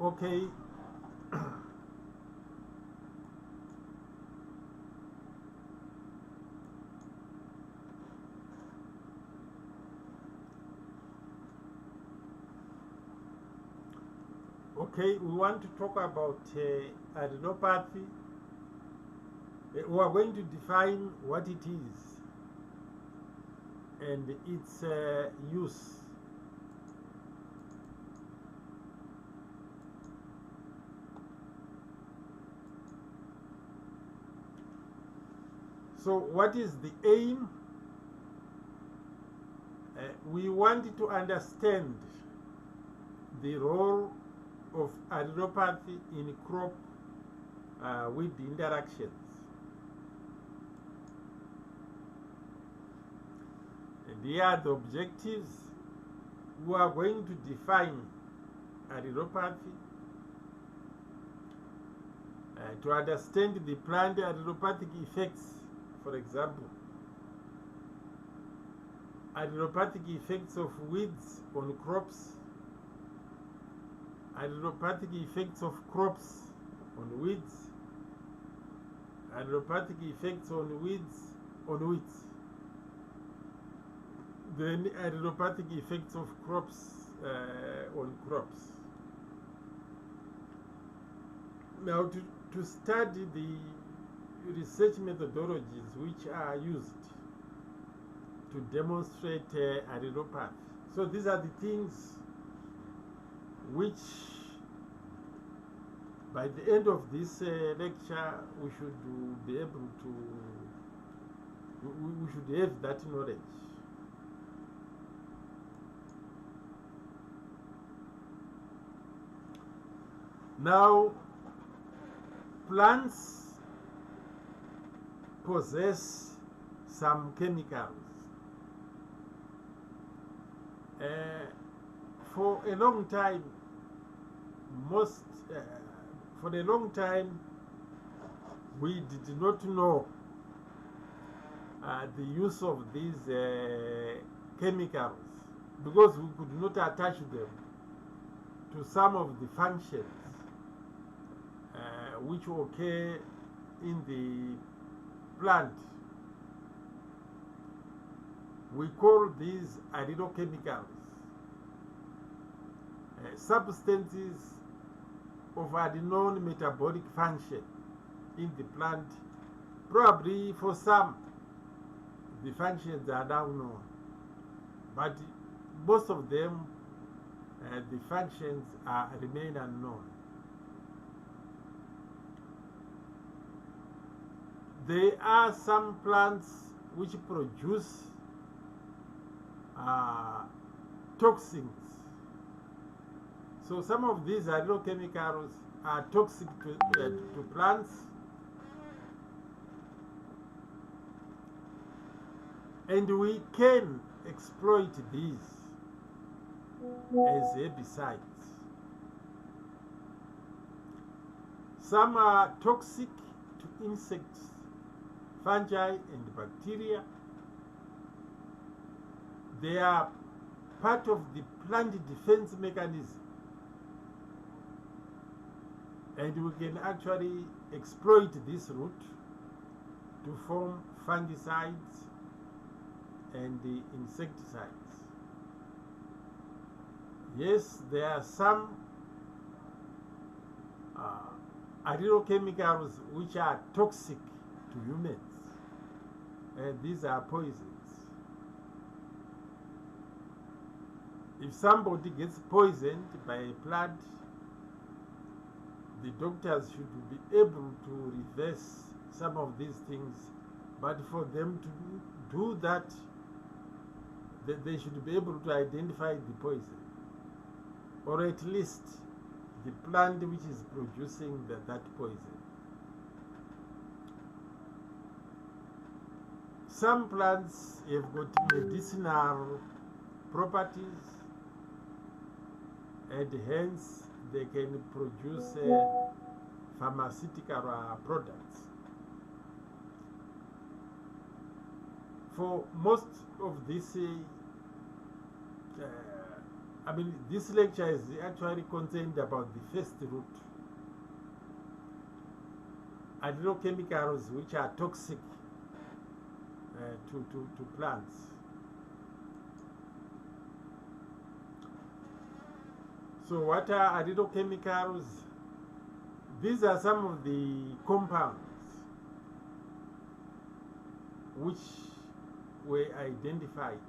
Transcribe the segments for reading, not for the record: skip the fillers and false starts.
Okay. Okay, we want to talk about allelopathy. We are going to define what it is and its use. So, what is the aim? We want to understand the role of allelopathy in crop with the interactions. And here are the objectives. We are going to define allelopathy, to understand the plant allelopathic effects. For example, allelopathic effects of weeds on crops, allelopathic effects of crops on weeds, allelopathic effects on weeds then allelopathic effects of crops on crops. Now, to study the research methodologies which are used to demonstrate allelopathy. So these are the things which by the end of this lecture we should be able to, we should have that knowledge. Now, plants possess some chemicals. For a long time, we did not know the use of these chemicals because we could not attach them to some of the functions which occur in the plant. We call these allelochemicals, substances of unknown metabolic function in the plant. Probably for some, the functions are now known, but most of them, the functions remain unknown. There are some plants which produce toxins. So some of these allelochemicals are toxic to plants, and we can exploit these as herbicides. Some are toxic to insects, fungi, and bacteria. They are part of the plant defense mechanism, and we can actually exploit this route to form fungicides and insecticides. Yes, there are some allelochemicals which are toxic to humans, and these are poisons. If somebody gets poisoned by a plant, the doctors should be able to reverse some of these things, but for them to do that, they should be able to identify the poison, or at least the plant which is producing that poison. Some plants have got medicinal properties, and hence they can produce pharmaceutical products. For most of these I mean, this lecture is actually concerned about the first root. Alleochemicals which are toxic to plants. So what are alleochemicals? These are some of the compounds which were identified.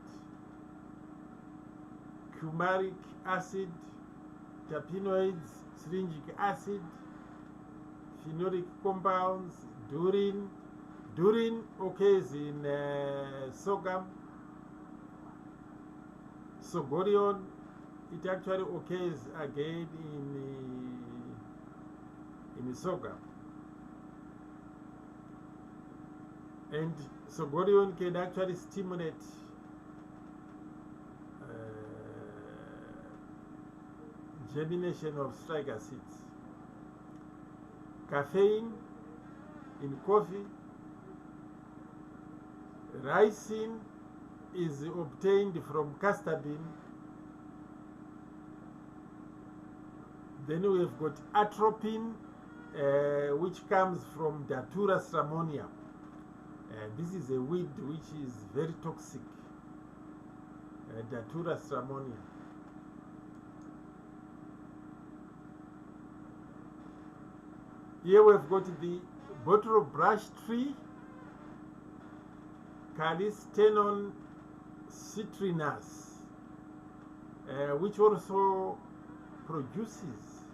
Fumaric acid, terpenoids, syringic acid, phenolic compounds, durin. Durin occurs in sorghum. Sorghum, it actually occurs again in sorghum. And sorghum can actually stimulate germination of striga seeds. Caffeine in coffee. Ricin is obtained from castor bean. Then we have got atropine, which comes from Datura stramonium. This is a weed which is very toxic, Datura stramonium. Here we've got the bottle brush tree, Callistenon citrinus, which also produces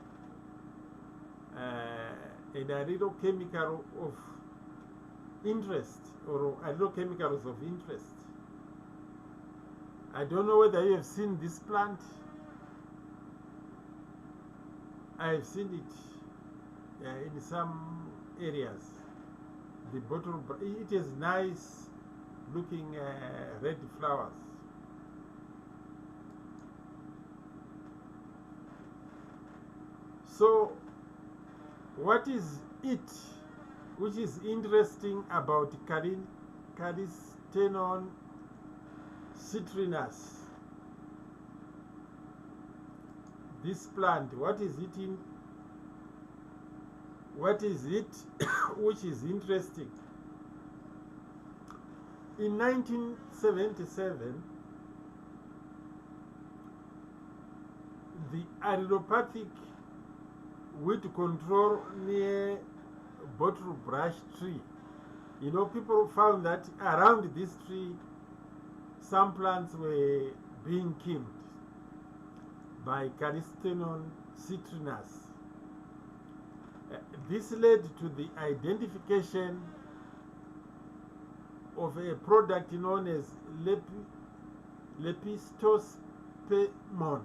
an alleochemical of interest, or alleochemicals of interest. I don't know whether you have seen this plant. I have seen it in some areas. The bottle, it has nice looking red flowers. So what is it which is interesting about Callistenon citrinus? This plant, what is it in? What is it which is interesting? In 1977, the allelopathic weed control near bottle brush tree, people found that around this tree some plants were being killed by Callistenon citrinus. This led to the identification of a product known as lepidospermon,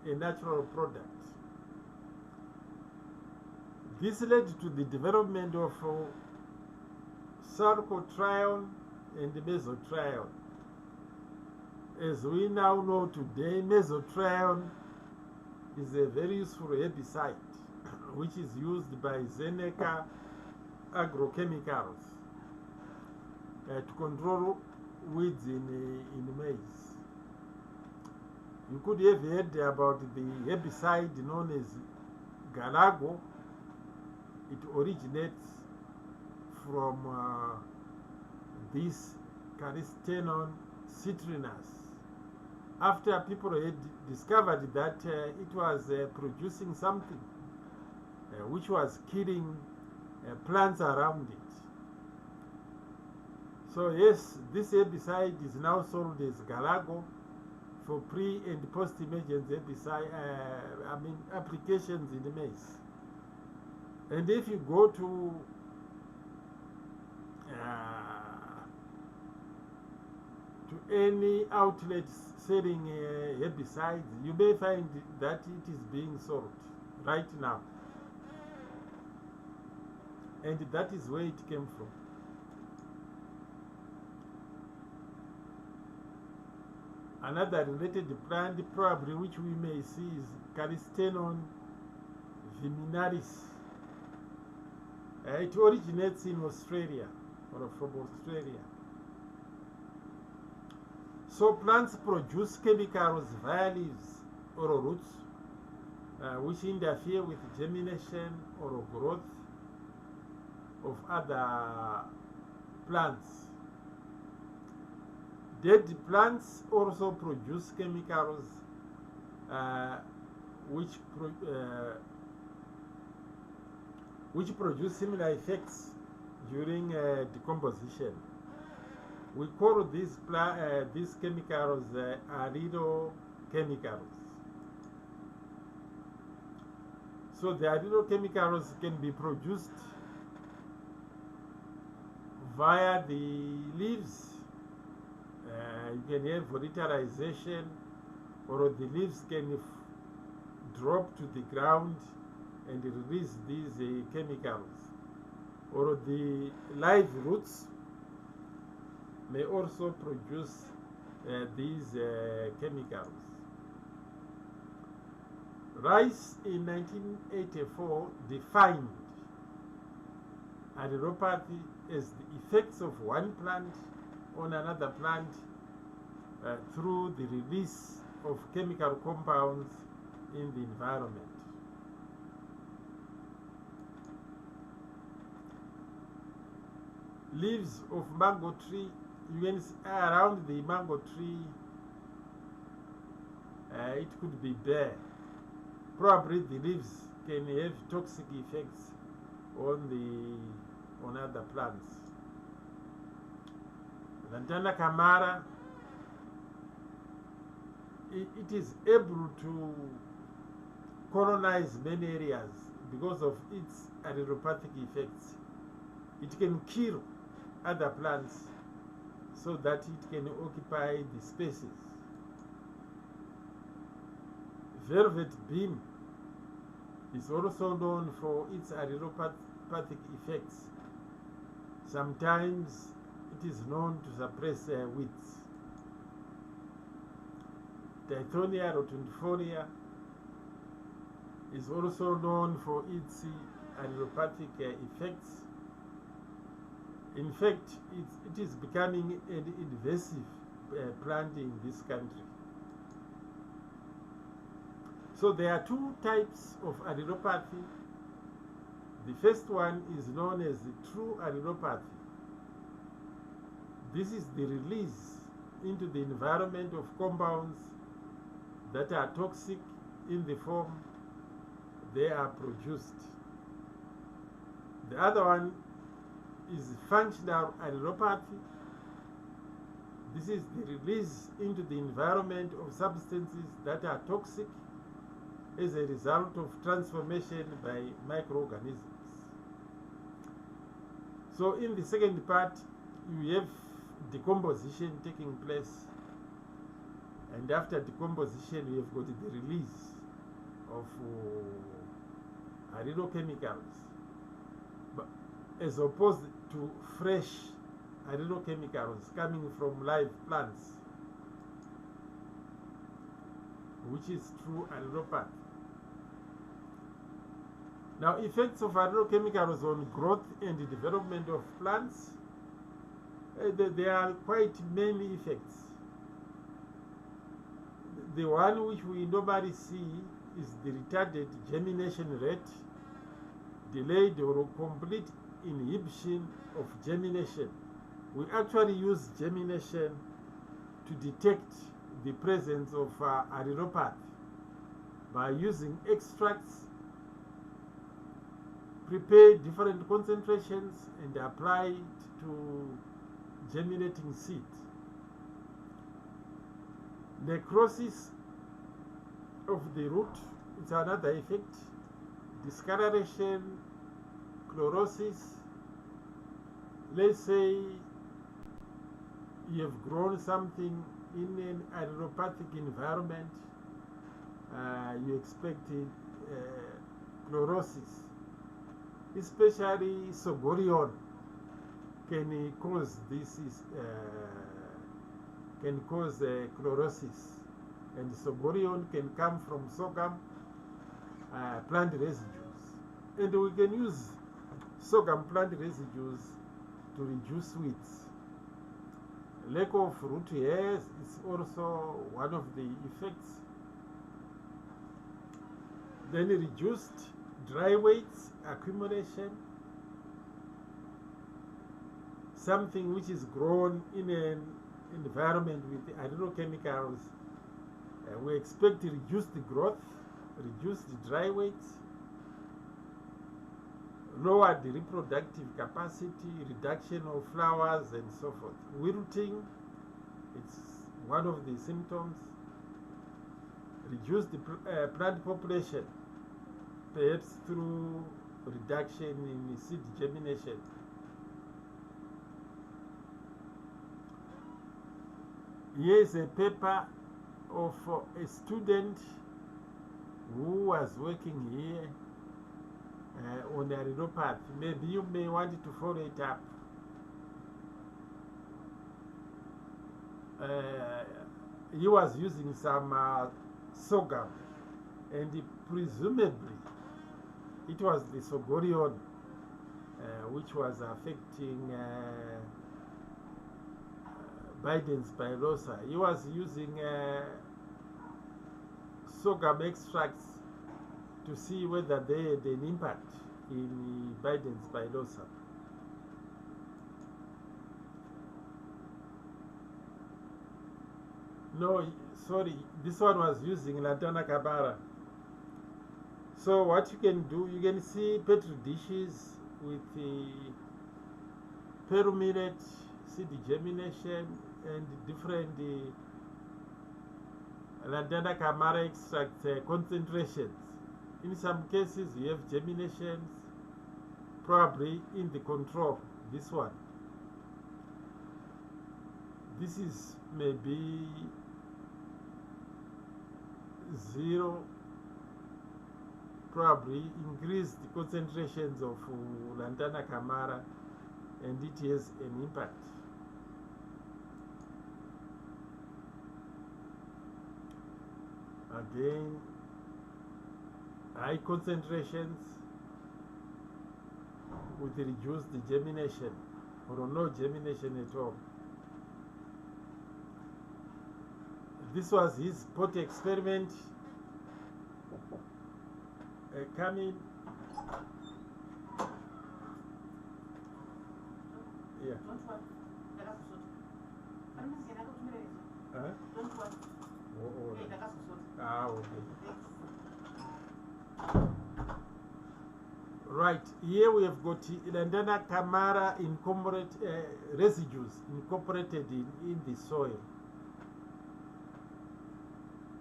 a natural product. This led to the development of sarcotrione and mesotrione. As we now know today, mesotrione is a very useful herbicide which is used by Zeneca agrochemicals to control weeds in maize. You could have heard about the herbicide known as Galago. It originates from this Callistenon citrinus. After people had discovered that it was producing something which was killing plants around it. So yes, this herbicide is now sold as Galago for pre and post-emergence herbicide, applications in the maize. And if you go to any outlet selling herbicides, you may find that it is being sold right now. And that is where it came from. Another related plant probably which we may see is Callistenon viminalis. It originates in Australia, or from Australia. So plants produce chemicals via leaves or roots which interfere with germination or growth of other plants. Dead plants also produce chemicals which produce similar effects during decomposition. We call these chemicals allelochemicals. So the allelochemicals can be produced via the leaves. You can have volatilization, or the leaves can drop to the ground and release these chemicals, or the live roots may also produce these chemicals. Rice in 1984 defined allelopathy as the effects of one plant on another plant through the release of chemical compounds in the environment. Leaves of mango tree, you can see around the mango tree, it could be bare. Probably the leaves can have toxic effects on other plants. Lantana camara, it is able to colonize many areas because of its allelopathic effects. It can kill other plants so that it can occupy the spaces. Velvet bean is also known for its allelopathic effects. Sometimes it is known to suppress weeds. Tithonia rotundifolia is also known for its allelopathic effects. In fact, it is becoming an invasive plant in this country. So there are two types of allelopathy. The first one is known as the true allelopathy. This is the release into the environment of compounds that are toxic in the form they are produced. The other one is functional allelopathy. This is the release into the environment of substances that are toxic as a result of transformation by microorganisms. So in the second part, you have decomposition taking place, and after decomposition you have got the release of allelochemicals, but as opposed to fresh allelochemicals coming from live plants, which is true allelopathy. Now, effects of allelochemicals on growth and the development of plants, there are quite many effects. The one which we normally see is the retarded germination rate, delayed or complete inhibition of germination. We actually use germination to detect the presence of allelopathy by using extracts, prepare different concentrations, and apply it to germinating seed. Necrosis of the root is another effect. Discoloration, chlorosis. Let's say you have grown something in an allelopathic environment, you expect chlorosis, especially soborion can cause chlorosis, and soborion can come from sorghum plant residues, and we can use sorghum plant residues to reduce weeds. Lack of root hairs is also one of the effects. Then reduced dry weights accumulation. Something which is grown in an environment with allelochemicals, we expect reduced growth, reduced dry weights, lowered reproductive capacity, reduction of flowers, and so forth. Wilting, it's one of the symptoms. Reduced plant population, perhaps through reduction in seed germination. Here is a paper of a student who was working here on Allelopathy. Maybe you may want to follow it up. He was using some sorghum, and presumably it was the Sogorion which was affecting Biden's pilosa. He was using sorghum extracts to see whether they had an impact in Biden's pilosa. No, sorry, this one was using Lantana Cabara. So what you can do, you can see petri dishes with the perominate seed germination and different Lantana Camara extract concentrations. In some cases you have germinations, probably in the control, this one. This is maybe 0, probably increased concentrations of Lantana Camara, and it has an impact. Again, high concentrations with reduced germination or no germination at all. This was his pot experiment. Coming. Yeah. Don't worry. Okay. Right, here we have got Lantana Camara residues incorporated in the soil.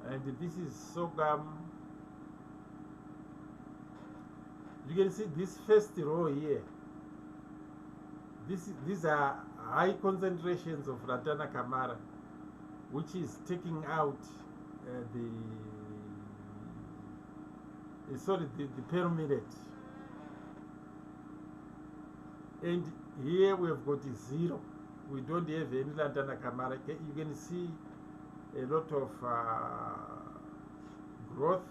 And this is sorghum. You can see this first row here. These are high concentrations of Lantana Camara, which is taking out the perominate. And here we have got 0. We don't have any Lantana Camara. You can see a lot of growth,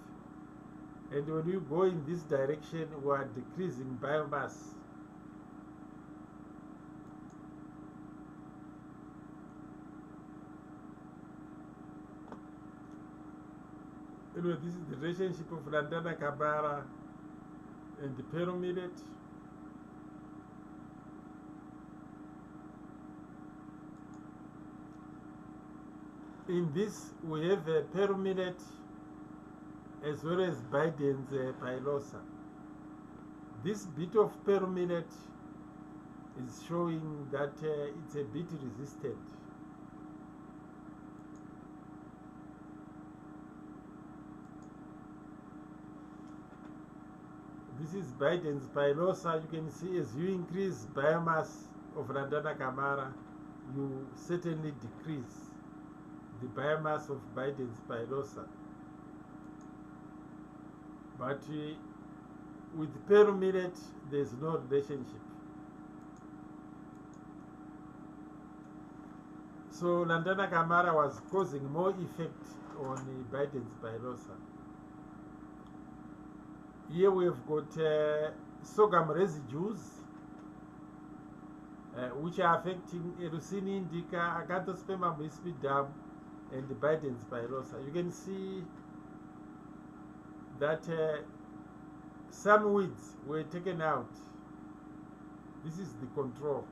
and when you go in this direction, we are decreasing biomass. Anyway, this is the relationship of Lantana Camara and the perominate. In this, we have a perominate as well as Biden's pilosa. This bit of perominate is showing that it's a bit resistant. This is Biden's pilosa. You can see as you increase biomass of Lantana Camara, you certainly decrease the biomass of Biden's pilosa. But with perominate, there's no relationship. So Lantana Camara was causing more effect on Biden's pilosa. Here we have got sorghum residues which are affecting Erusini indica, Acanthospermum hispidum, and Biden spirosa. You can see that some weeds were taken out. This is the control.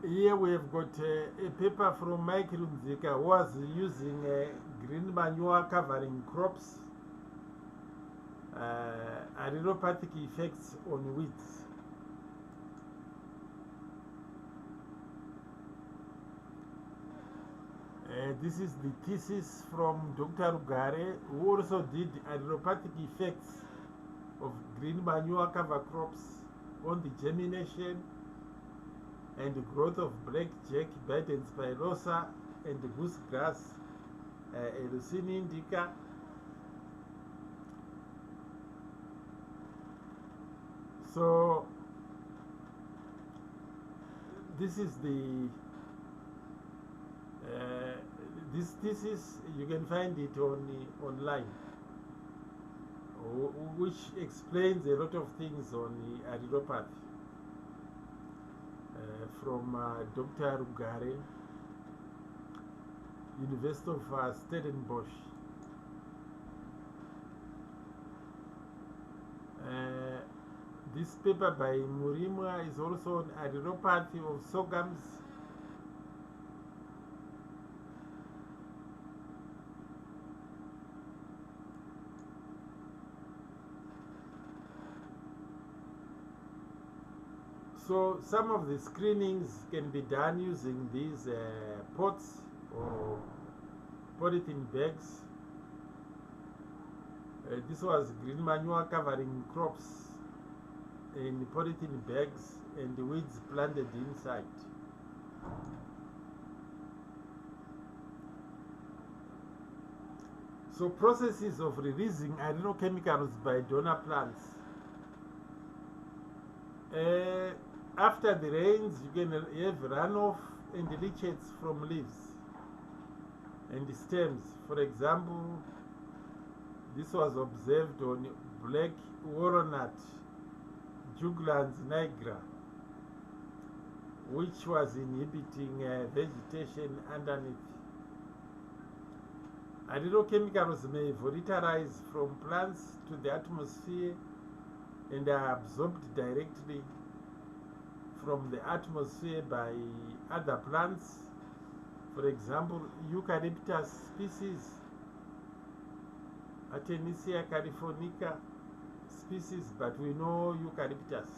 Here we have got a paper from Mike Runzika, who was using green manure covering crops, allelopathic effects on weeds. This is the thesis from Dr. Rugare, who also did allelopathic effects of green manure cover crops on the germination and the growth of blackjack, Biden spirosa, and the goosegrass, Erusini indica. So this is the this thesis. You can find it on online, which explains a lot of things on the allelopathy. From Dr. Rugare, University of Stellenbosch. This paper by Murimwa is also on allelopathy of sorghums. So some of the screenings can be done using these pots or polythene bags. This was green manure covering crops in polythene bags and the weeds planted inside. So processes of releasing allenochemicals by donor plants. After the rains, you can have runoff and leachate from leaves and stems. For example, this was observed on black walnut, Juglans nigra, which was inhibiting vegetation underneath. Allenochemicals may volatilize from plants to the atmosphere and are absorbed directly from the atmosphere by other plants. For example, eucalyptus species, Artemisia californica species, but we know eucalyptus.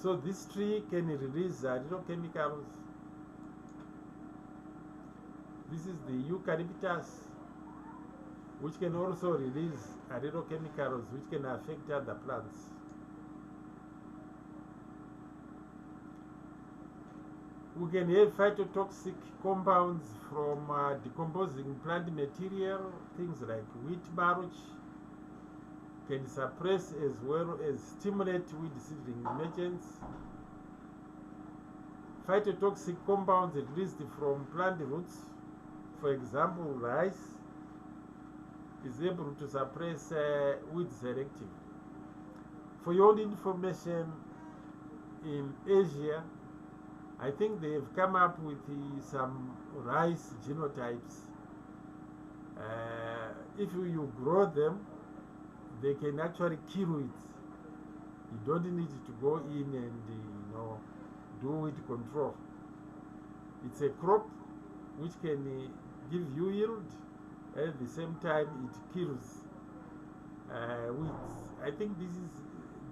So this tree can release allenochemicals. This is the eucalyptus, which can also release allenochemicals which can affect other plants. We can have phytotoxic compounds from decomposing plant material. Things like wheat mulch can suppress as well as stimulate weed seedling emergence. Phytotoxic compounds released from plant roots, for example rice, is able to suppress weed selectively. For your own information, in Asia, I think they have come up with some rice genotypes. If you grow them, they can actually kill weeds. You don't need to go in and do weed control. It's a crop which can give you yield. At the same time, it kills weeds. I think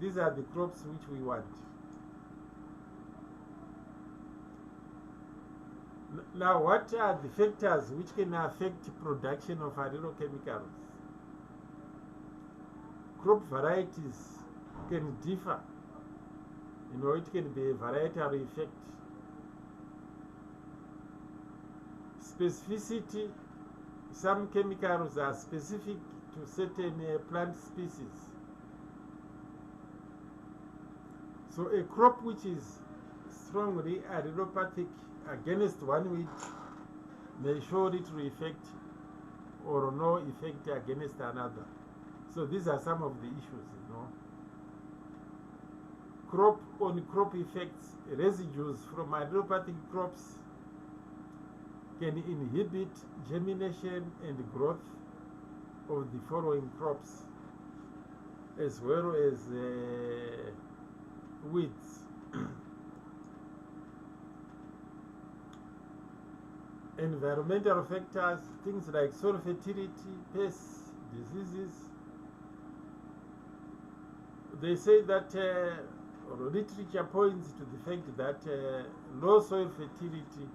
these are the crops which we want. Now, what are the factors which can affect production of allenochemicals? Crop varieties can differ. It can be a varietary effect. Specificity, some chemicals are specific to certain plant species. So a crop which is strongly allelopathic against one weed may show little effect or no effect against another. So these are some of the issues, you know. Crop on crop effects. Residues from allelopathic crops can inhibit germination and growth of the following crops, as well as weeds. Environmental factors, things like soil fertility, pests, diseases. They say that literature points to the fact that low soil fertility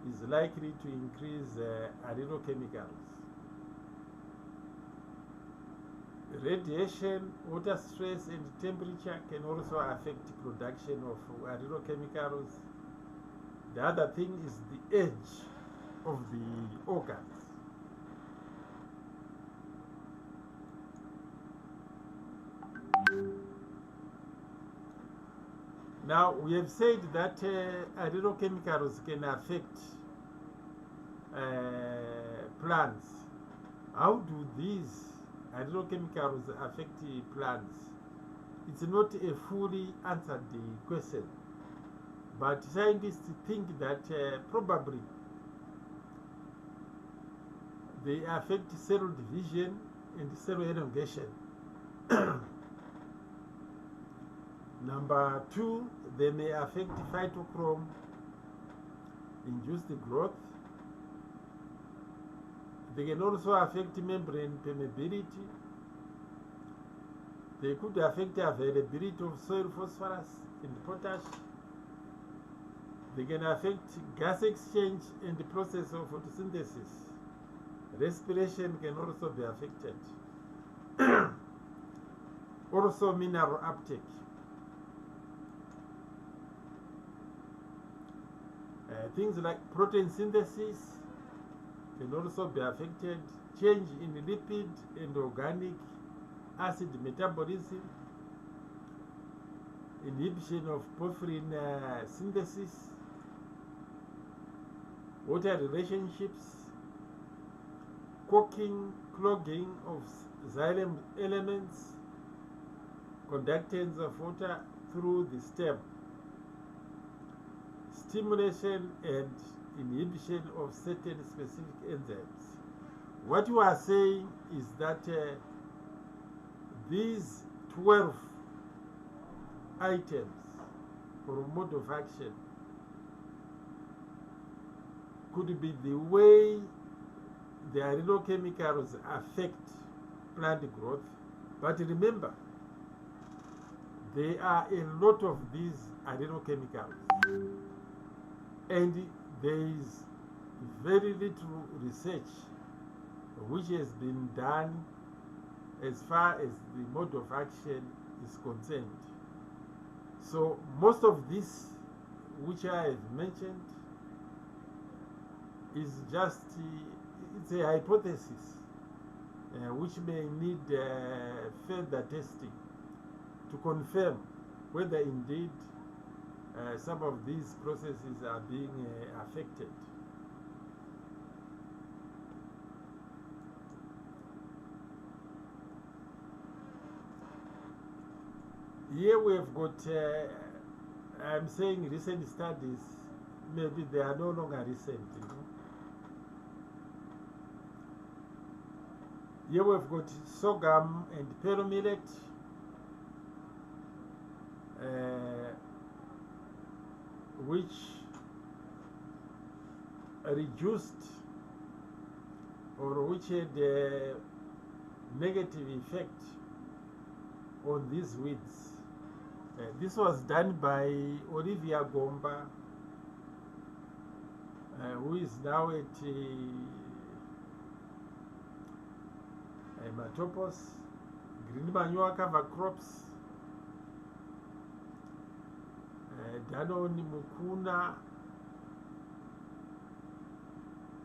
is likely to increase allelochemicals. Radiation, water stress, and temperature can also affect production of allelochemicals. The other thing is the age of the organs. Now, we have said that allelochemicals can affect plants. How do these allelochemicals affect plants? It's not a fully answered question, but scientists think that probably they affect cell division and cell elongation. Number two, they may affect phytochrome induced growth. They can also affect membrane permeability. They could affect the availability of soil phosphorus and potash. They can affect gas exchange and the process of photosynthesis. Respiration can also be affected. Also mineral uptake. Things like protein synthesis can also be affected. Change in lipid and organic acid metabolism. Inhibition of porphyrin synthesis. Water relationships. Clogging of xylem elements. Conductance of water through the stem. Stimulation and inhibition of certain specific enzymes. What you are saying is that these 12 items or mode of action could be the way the allelochemicals affect plant growth. But remember, there are a lot of these allelochemicals. And there is very little research which has been done as far as the mode of action is concerned. So most of this which I have mentioned is just, it's a hypothesis which may need further testing to confirm whether indeed some of these processes are being affected. Here we have got, I'm saying recent studies, maybe they are no longer recent, you know. Here we've got sorghum and pearl millet. Which reduced or which had a negative effect on these weeds. This was done by Olivia Gomba, who is now at Matopos, green manure cover crops. Danone, Mukuna,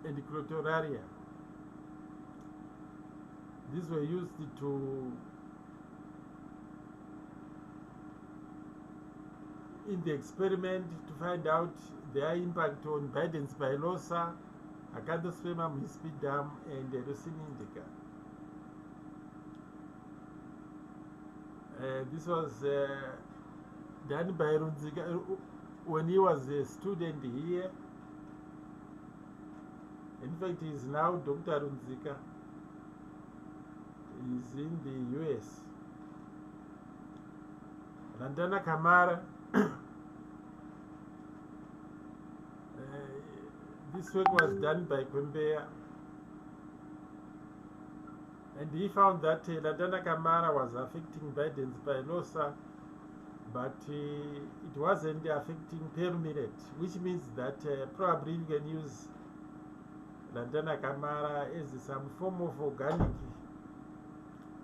and Crotoraria. These were used to, in the experiment, to find out their impact on Biden spilosa Acanthosphaermum hispidum and Rosin indica. This was done by Runzika when he was a student here. In fact, he is now Dr. Runzika. He is in the US. Lantana Kamara. This work was done by Kwembea. And he found that Lantana Kamara was affecting Biden's pilosa, but it wasn't affecting permanent, which means that probably you can use Lantana Kamara as some form of organic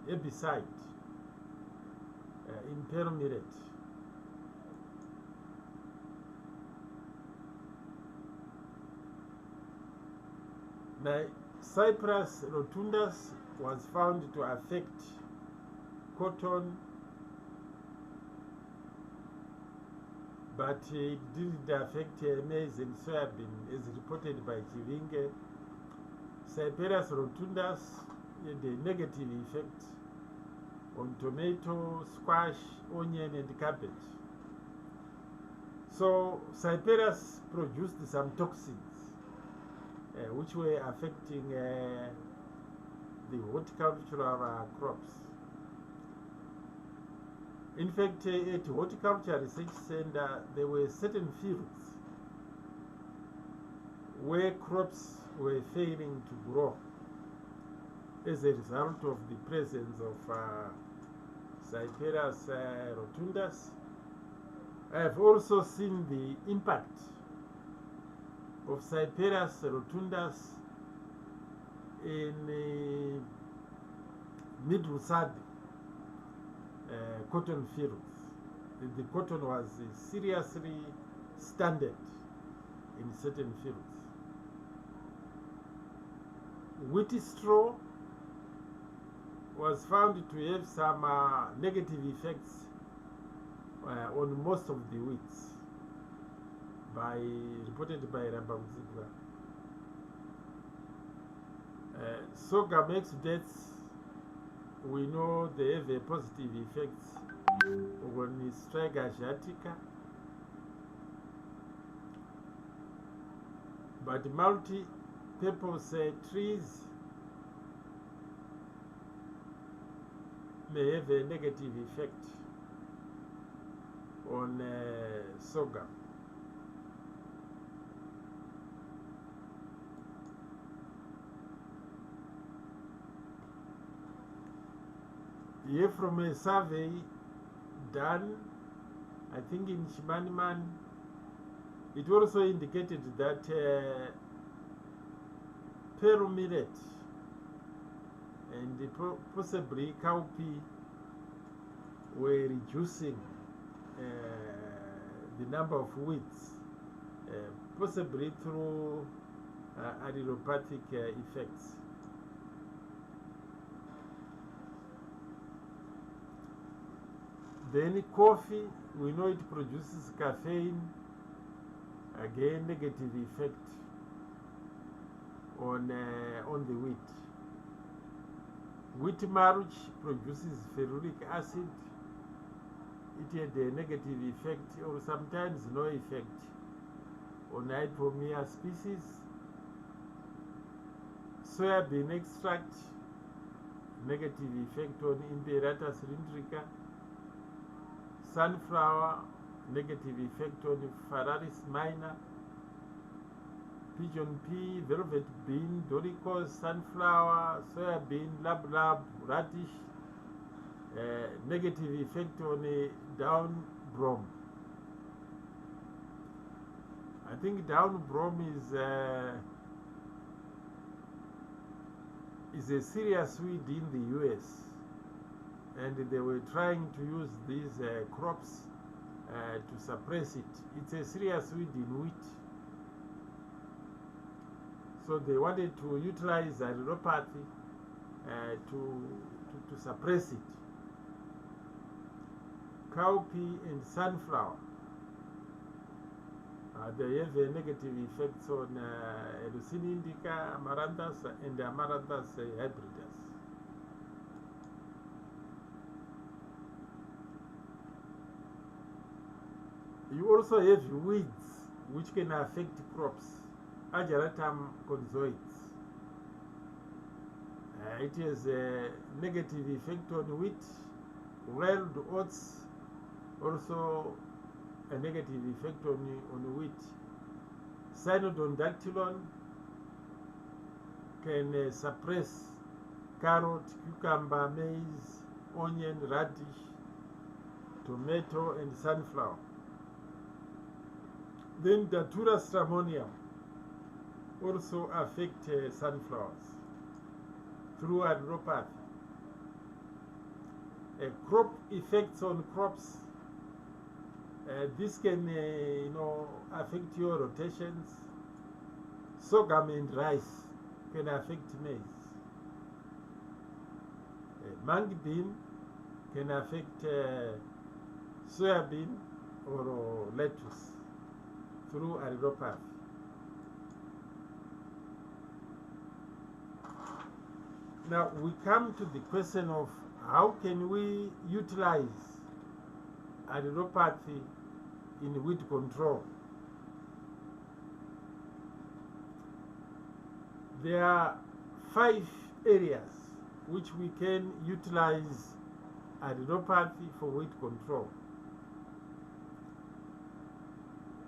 herbicide in permanent. Now, Cyprus rotundus was found to affect cotton, but it didn't affect maize and soybean as reported by Chivinge. Cyperus rotundus had a negative effect on tomato, squash, onion and cabbage. So Cyperus produced some toxins which were affecting the horticultural crops. In fact, at Horticulture Research Center, there were certain fields where crops were failing to grow as a result of the presence of Cyperus rotundus. I have also seen the impact of Cyperus rotundus in mid-Rusad cotton fields. The cotton was seriously stunted in certain fields. Wheat straw was found to have some negative effects on most of the wheats, reported by Rambamzigwa. Sorghum exudates, we know they have a positive effects on Striga asiatica, but multi-purpose trees may have a negative effect on sorghum. Here from a survey done, I think in Shimaniman, it also indicated that Peru millet and possibly cowpea were reducing the number of weeds, possibly through allelopathic effects. Then coffee, we know it produces caffeine, again negative effect on the wheat. Wheat mulch produces ferulic acid. It had a negative effect or sometimes no effect on hypomia species. Soybean extract, negative effect on Imperator cylindrica. Sunflower, negative effect on Phalaris minor. Pigeon pea, velvet bean, doricos, sunflower, soybean, lab, radish, negative effect on down brome. I think down brome is a serious weed in the US. And they were trying to use these crops to suppress it. It's a serious weed in wheat. So they wanted to utilize allelopathy to suppress it. Cowpea and sunflower. They have negative effects on Leucine indica, Amaranthus, and Amaranthus hybridus. You also have weeds which can affect crops, Ageratum conzoides. It has a negative effect on wheat, wild oats, also a negative effect on wheat. Cyanodon can suppress carrot, cucumber, maize, onion, radish, tomato, and sunflower. Then Datura stramonium also affect sunflowers through allelopathy. Crop effects on crops. This can affect your rotations. Sorghum and rice can affect maize. Mung bean can affect soybean or lettuce through allelopathy. Now we come to the question of how can we utilize allelopathy in weed control. There are 5 areas which we can utilize allelopathy for weed control.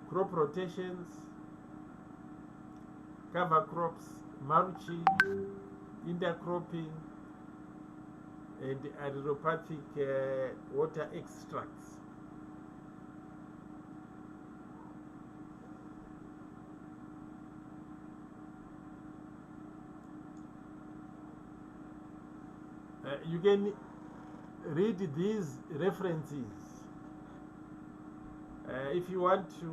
Crop rotations, cover crops, mulching, intercropping, and allelopathic water extracts. You can read these references if you want to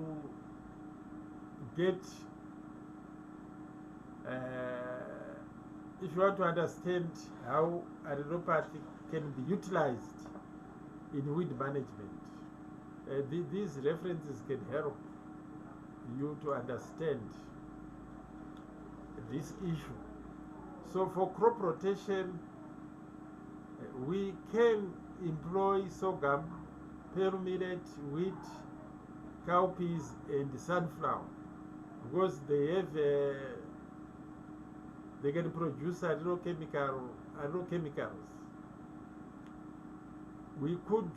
get if you want to understand how allelopathy can be utilized in weed management. These references can help you to understand this issue. So for crop rotation, we can employ sorghum, pearl millet, wheat, cowpeas, and sunflower because they have they can produce allochemicals. We could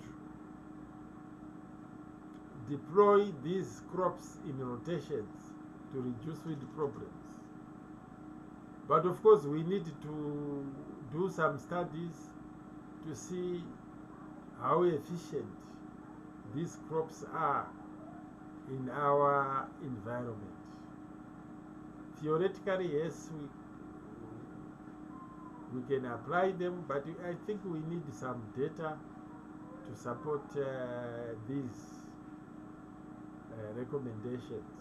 deploy these crops in rotations to reduce weed problems. But of course, we need to do some studies to see how efficient these crops are in our environment. Theoretically, yes, we can apply them, but I think we need some data to support these recommendations.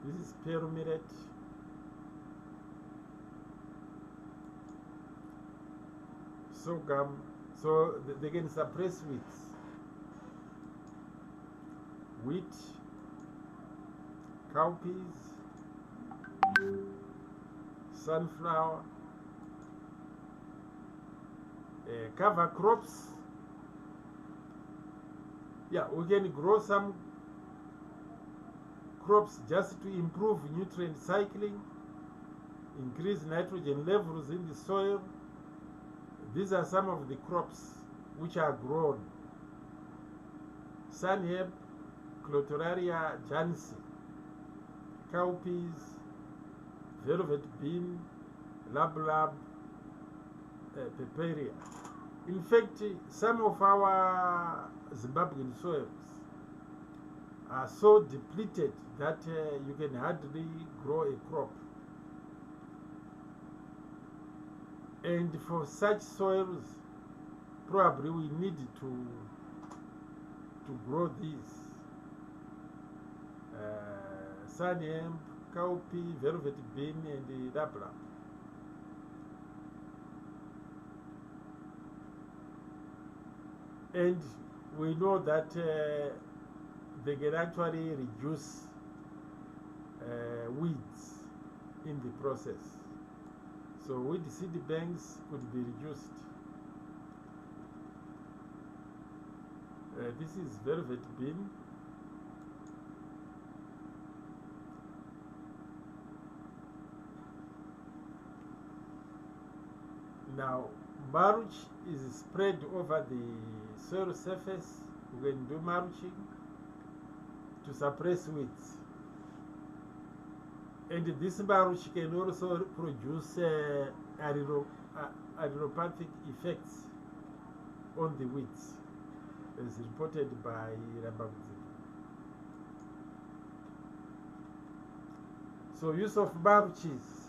This is pearl millet. Sorghum, so they can suppress wheat, cowpeas, sunflower, cover crops. Yeah, we can grow some crops just to improve nutrient cycling, increase nitrogen levels in the soil. These are some of the crops which are grown. Sunheb, Clotoraria jansi, cowpeas, velvet bean, lablab, paparia. In fact, some of our Zimbabwean soils are so depleted that you can hardly grow a crop. And for such soils, probably we need to grow these. Sunhemp, cowpea, velvet bean, and lablab. And we know that they can actually reduce weeds in the process. So weed seed banks could be reduced. This is velvet bean. Now, mulch is spread over the soil surface. We can do mulching to suppress weeds. And this mulch can also produce allelopathic effects on the weeds, as reported by Rambamuzini. So use of mulches.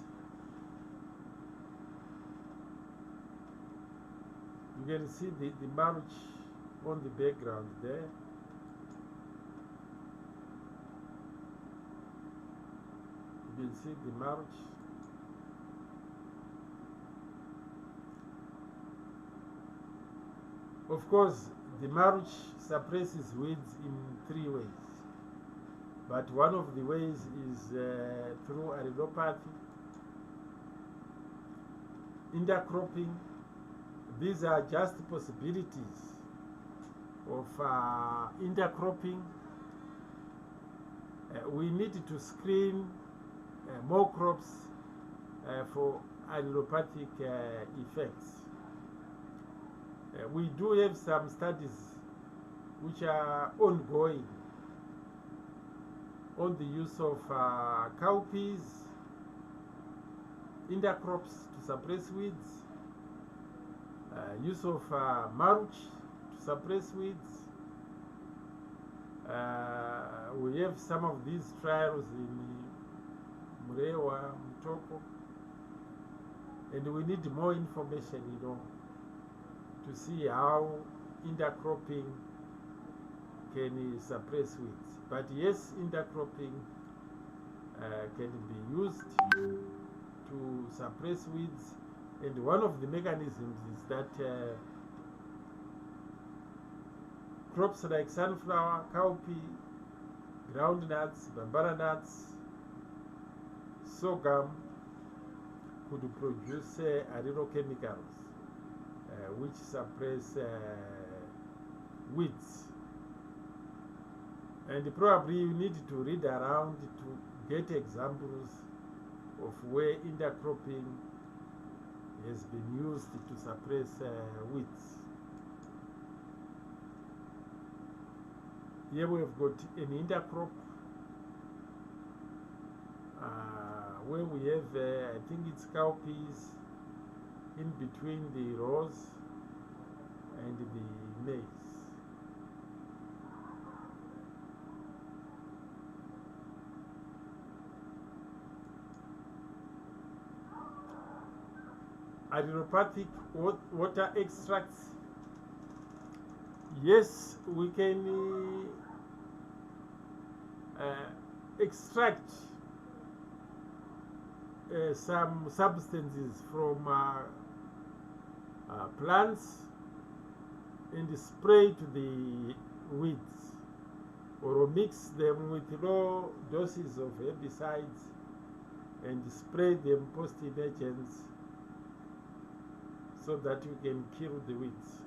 You can see the mulch on the background there. You can see the mulch. Of course, the mulch suppresses weeds in 3 ways. But one of the ways is through allelopathy, intercropping. These are just possibilities of intercropping. We need to screen more crops for allelopathic effects. We do have some studies which are ongoing on the use of cowpeas, intercrops to suppress weeds, use of mulch to suppress weeds. We have some of these trials in Murewa, Mutoko, and we need more information, to see how intercropping can suppress weeds. But yes, intercropping can be used to suppress weeds, and one of the mechanisms is that crops like sunflower, cowpea, groundnuts, bambara nuts, sorghum could produce allelochemicals which suppress weeds. And probably you need to read around to get examples of where intercropping has been used to suppress weeds. Here we have got an intercrop where we have, I think it's cowpeas in between the rows and the maize. Allelopathic water extracts. Yes, we can extract some substances from plants and spray to the weeds, or mix them with low doses of herbicides and spray them post-emergence so that you can kill the weeds.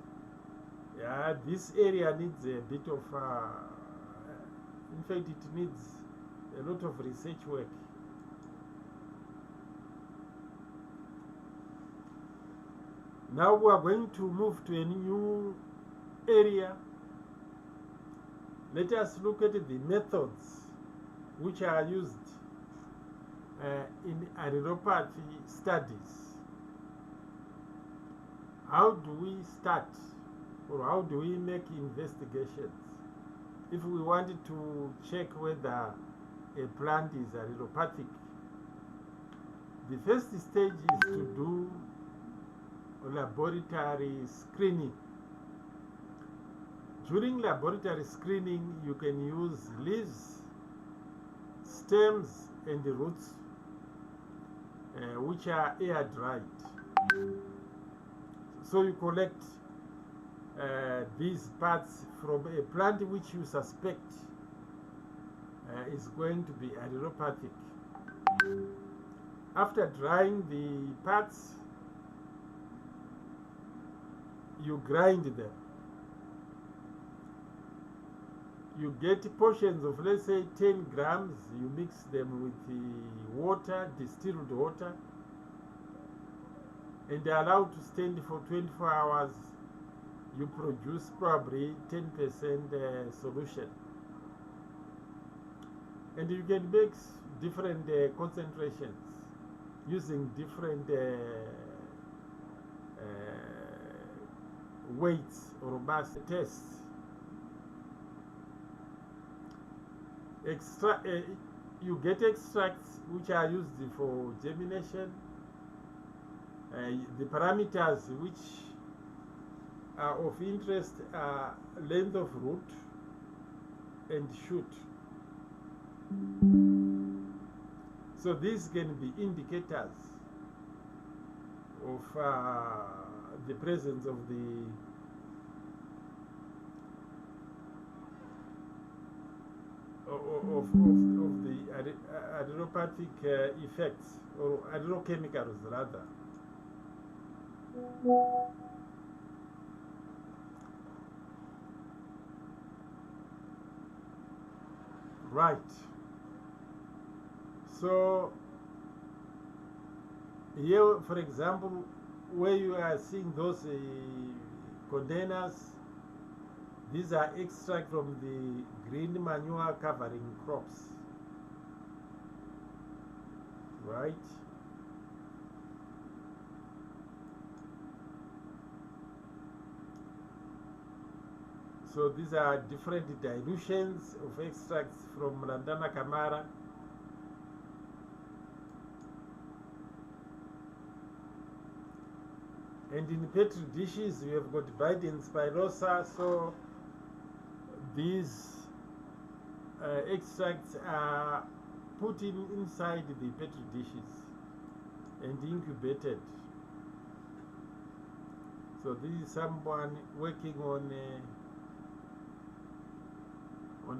Yeah, this area needs a bit of, in fact, it needs a lot of research work. Now we are going to move to a new area. Let us look at the methods which are used in allelopathy studies. How do we start, or how do we make investigations if we wanted to check whether a plant is allelopathic? The first stage is to do laboratory screening. During laboratory screening, you can use leaves, stems, and the roots, which are air dried. So you collect these parts from a plant which you suspect is going to be allelopathic. After drying the parts, you grind them. You get portions of, let's say, 10 grams. You mix them with the water, distilled water, and they are allowed to stand for 24 hours. You produce probably 10% solution. And you can make different concentrations using different weights or mass tests. You get extracts which are used for germination. The parameters which are of interest are length of root and shoot. So these can be indicators of the presence of the allelopathic effects, or allelochemicals rather. Right. So here, for example, where you are seeing those containers, these are extract from the green manure covering crops. Right? So these are different dilutions of extracts from Lantana Camara. And in petri dishes, we have got Biden spirosa. So these extracts are put inside the petri dishes and incubated. So this is someone working on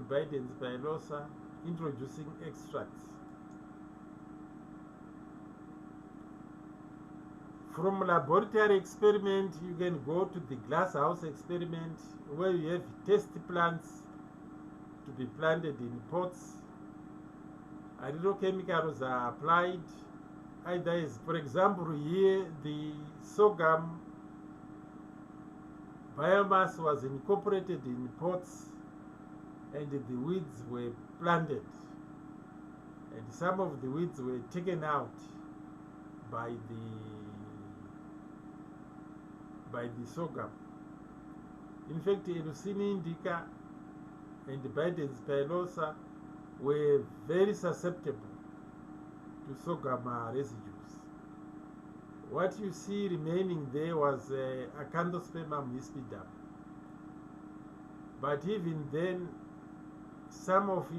Biden spirosa, introducing extracts. From laboratory experiment, you can go to the glass house experiment, where you have test plants to be planted in pots. Allelochemicals are applied. Either is, for example, here the sorghum biomass was incorporated in pots, and the weeds were planted, and some of the weeds were taken out by the sorghum. In fact, Leucine indica and Biden spirosa were very susceptible to sorghum residues. What you see remaining there was Acanthospemum hispidum. But even then, some of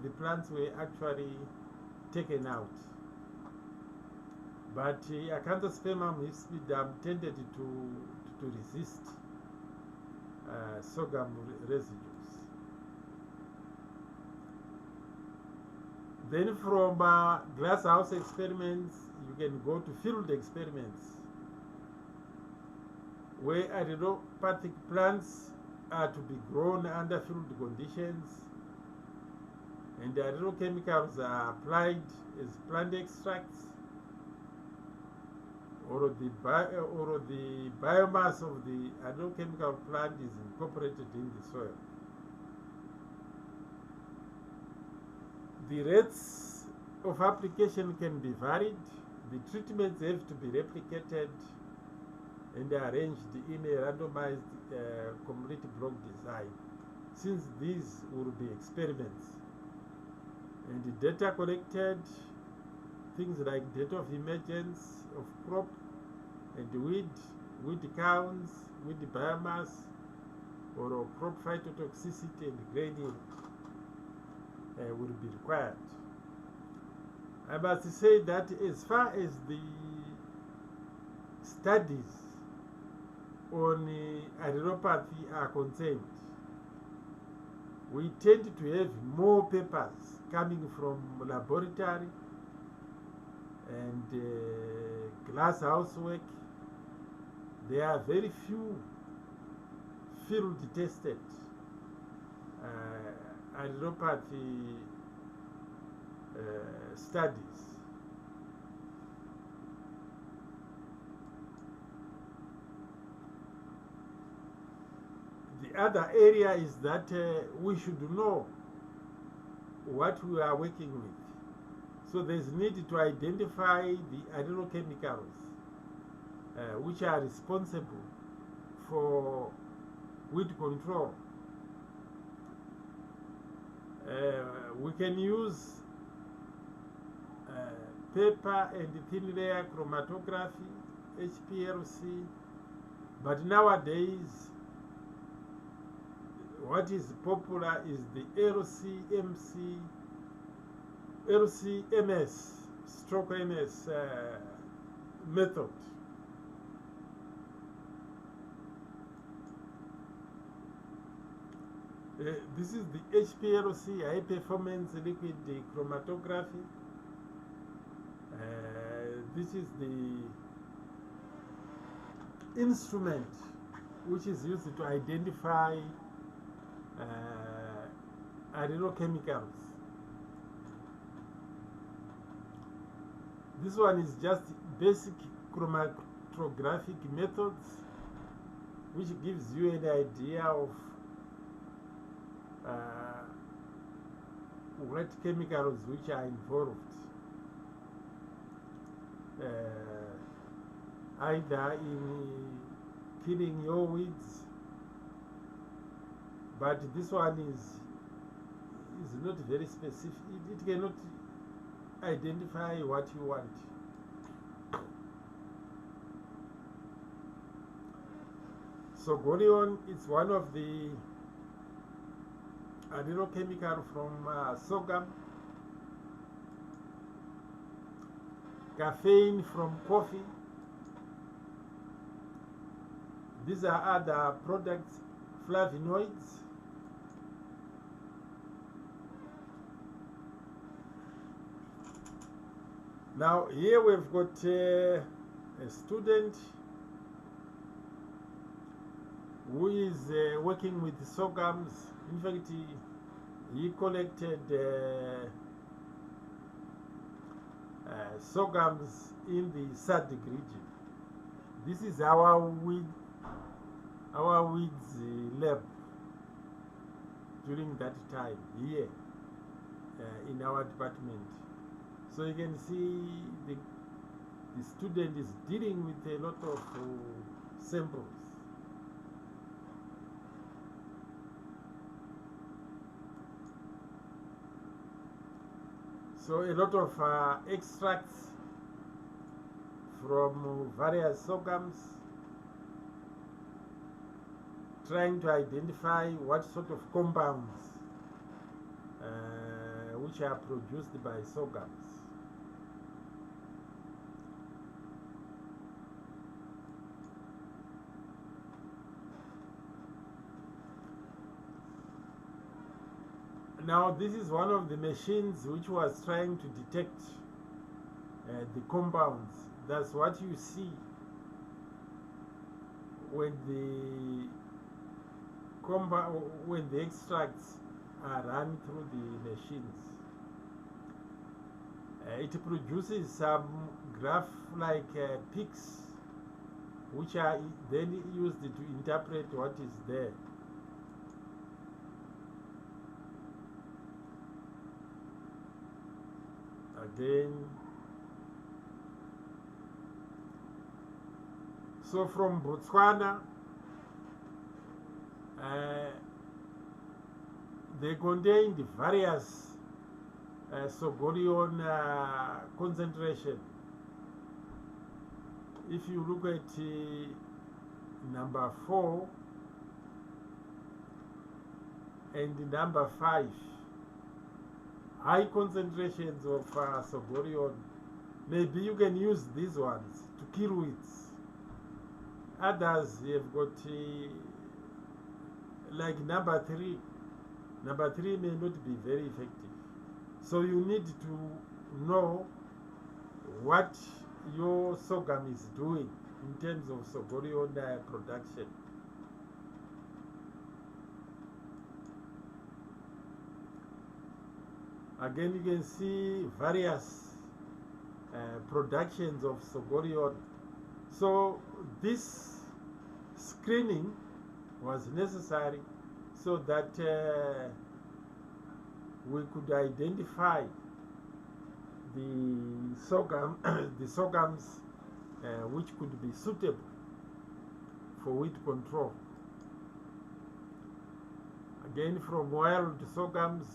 the plants were actually taken out. But Acanthospemum hispidum tended to resist sorghum residues. Then from glass house experiments, you can go to field experiments, where allelopathic plants are to be grown under field conditions, and the allelochemicals are applied as plant extracts, or the biomass of the allelochemical plant is incorporated in the soil. The rates of application can be varied. The treatments have to be replicated and arranged in a randomized complete block design, since these will be experiments. And the data collected, things like data of emergence of crop and weed counts, weed biomass, or crop phytotoxicity and grading will be required. I must say that as far as the studies on allelopathy are concerned, we tend to have more papers coming from laboratory and glass housework. There are very few field tested allelopathy studies. The other area is that we should know what we are working with. So there's need to identify the allelochemicals which are responsible for weed control. We can use paper and thin layer chromatography, HPLC, but nowadays what is popular is the LCMS stroke MS method. This is the HPLC, high performance liquid chromatography. This is the instrument which is used to identify allelochemicals. This one is just basic chromatographic methods which gives you an idea of what chemicals which are involved, either in killing your weeds, but this one is not very specific. It cannot identify what you want. So Gorion is one of the allelochemical from sorghum, caffeine from coffee. These are other products, flavonoids. Now here we've got a student who is working with sorghums. In fact, he collected sorghums in the SADC region. This is our weeds lab during that time here in our department. So you can see the student is dealing with a lot of samples. So a lot of extracts from various sorghums, trying to identify what sort of compounds which are produced by sorghums. Now this is one of the machines which was trying to detect the compounds. That's what you see when the extracts are run through the machines. It produces some graph-like peaks which are then used to interpret what is there. Again, so from Botswana, they contained various Sogorion concentration. If you look at number 4 and number 5, high concentrations of Sogorion, maybe you can use these ones to kill weeds. Others have got like number 3, Number 3 may not be very effective. So you need to know what your sorghum is doing in terms of Sogorion production. Again, you can see various productions of Sogorion. So this screening was necessary so that we could identify the sorghum, the sorghums which could be suitable for wheat control. Again, from wild sorghums,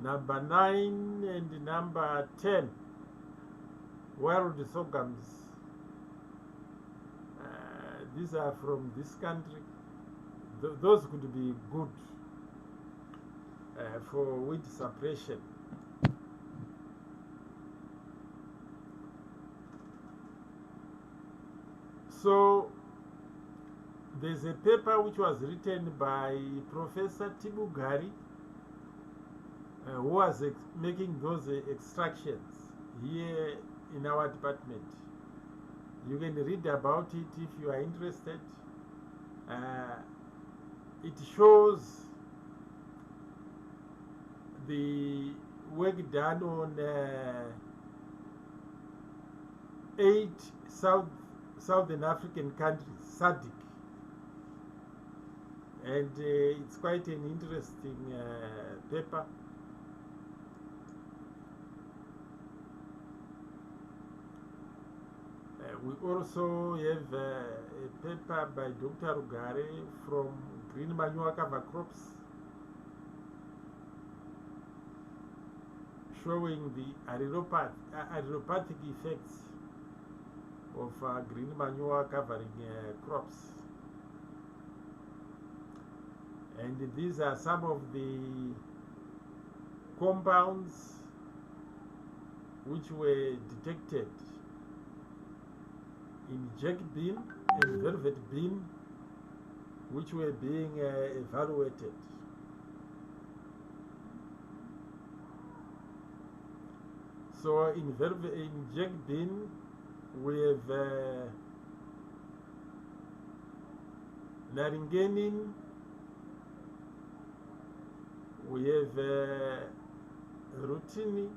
number 9 and number 10, wild sorghums. These are from this country. Those could be good for wheat suppression. So there's a paper which was written by Professor Tibugari, who was making those extractions here in our department. You can read about it if you are interested. It shows the work done on 8 Southern African countries, SADC. And it's quite an interesting paper. We also have a paper by Dr. Ugare from green manure cover crops, showing the allelopathic effects of green manure covering crops. And these are some of the compounds which were detected in jack bean and velvet bean, which were being evaluated. So in jack bean, we have naringenin, we have rutini,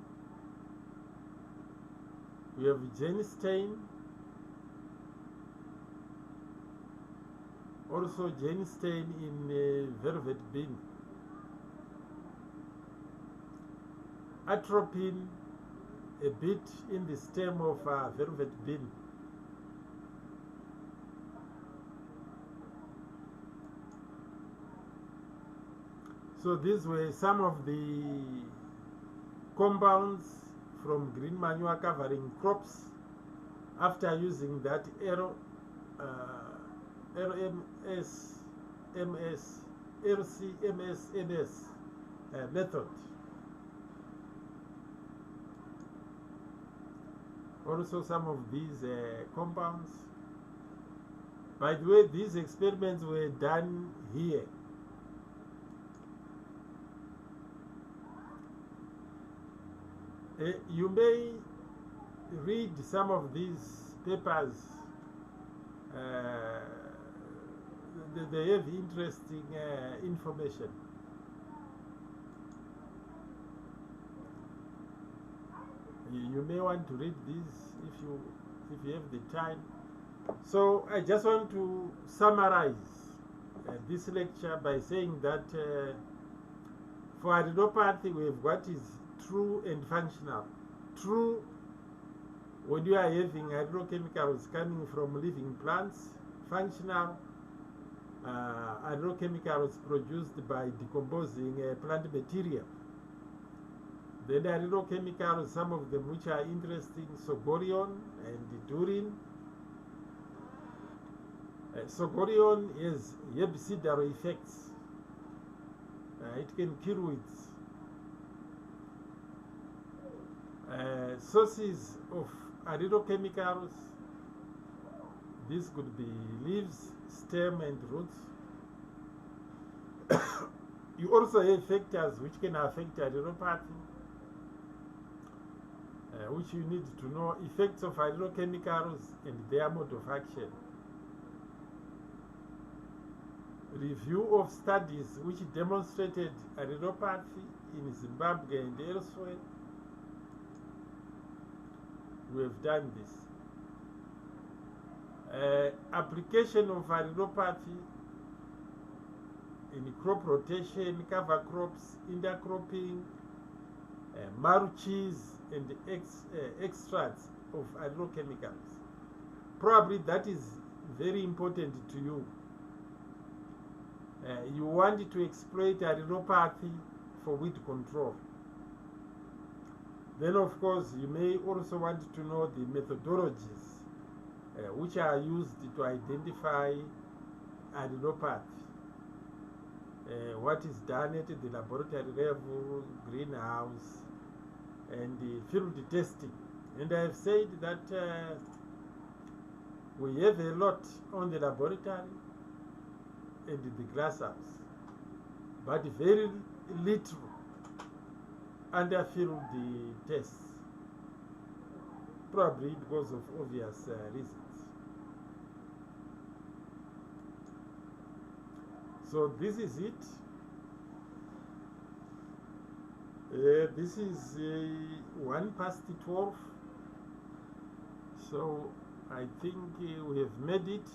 we have genistein, also genistein in velvet bean, atropine a bit in the stem of velvet bean. So these were some of the compounds from green manure covering crops after using that RCMS method. Also some of these compounds. By the way, these experiments were done here. You may read some of these papers. They have interesting information. You may want to read these if you have the time. So I just want to summarize this lecture by saying that for allelopathy we have what is true and functional. True, when you are having agrochemicals coming from living plants. Functional, agrochemicals produced by decomposing plant material. Then agrochemicals, some of them which are interesting, Sogorion and Durin. Sogorion has herbicidal effects. It can kill weeds. Sources of allelochemicals, these could be leaves, stem and roots. You also have factors which can affect allelopathy, which you need to know: effects of allelochemicals and their mode of action, review of studies which demonstrated allelopathy in Zimbabwe and elsewhere. We have done this. Application of allelopathy in crop rotation, cover crops, intercropping, mulches, and extracts of allelochemicals. Probably that is very important to you. You want to exploit allelopathy for weed control. Then, of course, you may also want to know the methodologies which are used to identify allelopathy. What is done at the laboratory level, greenhouse, and the field testing. And I have said that we have a lot on the laboratory and the glasshouse, but very little under field tests, probably because of obvious reasons. So this is it. This is 1:12. So I think we have made it.